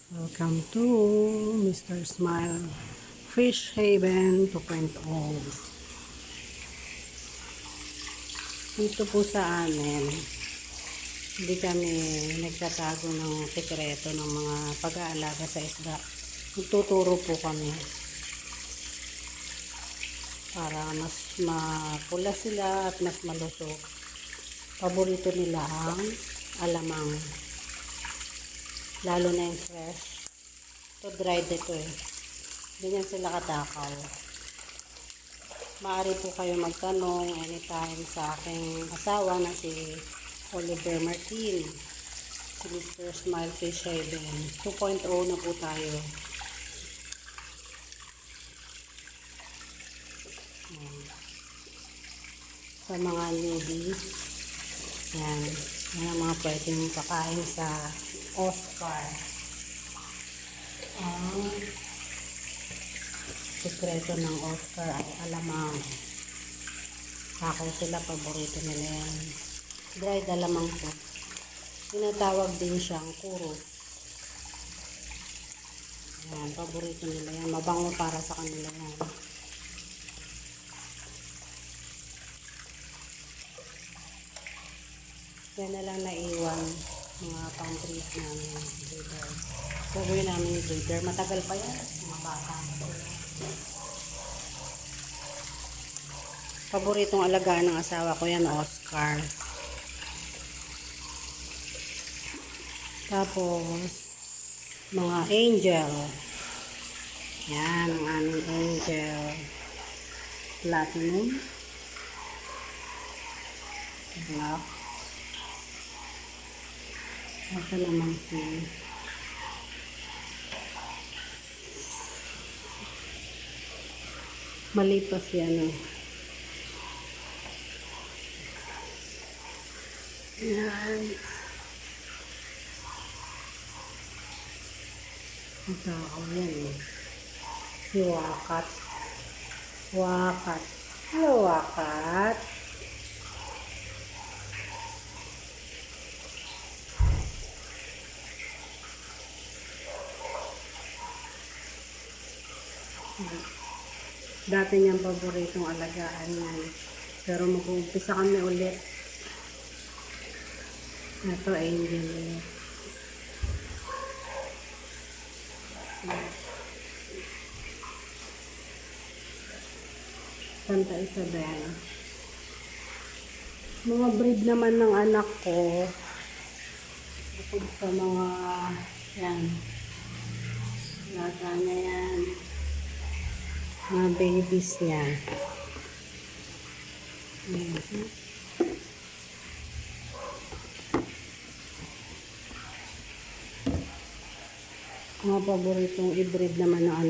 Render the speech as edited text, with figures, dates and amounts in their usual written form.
Welcome to Mr. Smile Fish Haven 2.0. Dito po sa amin, hindi kami nagtatago ng sekreto ng mga pag-aalaga sa isda. Tuturo po kami para mas mapula sila at mas malusog. Paborito nila ang alamang. Lalo na yung fresh. Ito dried ito eh. Ganyan sila katakaw. Maaari po kayo magtanong anytime sa aking asawa na si Oliver Martin. Si Mr. Smile Fish Haven. 2.0 na po tayo. Sa mga newbies, yan. Yan ang mga pwedeng pakain sa Oscar. Ang sekreto ng Oscar ay alamang. Sakaw sila, paborito nila yan. Dried alamang po. Tinatawag din siyang kurus. Yan, paborito nila yan. Mabango para sa kanila yan. Yan na lang naiwan mga pantries namin breeder. Gagawin namin yung breeder. Matagal pa yan. Mga bata. Paboritong alagaan ng asawa ko yan, Oscar. Tapos, mga angel. Yan, ang aming angel. Platinum. Black. Ito naman si malipas yan. Yan. Ito ako yan eh. Si Wakat. Wakat. Hello, Wakat. Dati niyang paboritong alagaan yan. Pero mag-uumpisa kami ulit. Ito, angel ulit. Santa Isabel. Mga breed naman ng anak ko. Bukod sa mga yan. Lata niya yan. Mga babies niya. Mga paboritong i-breed naman ng anak.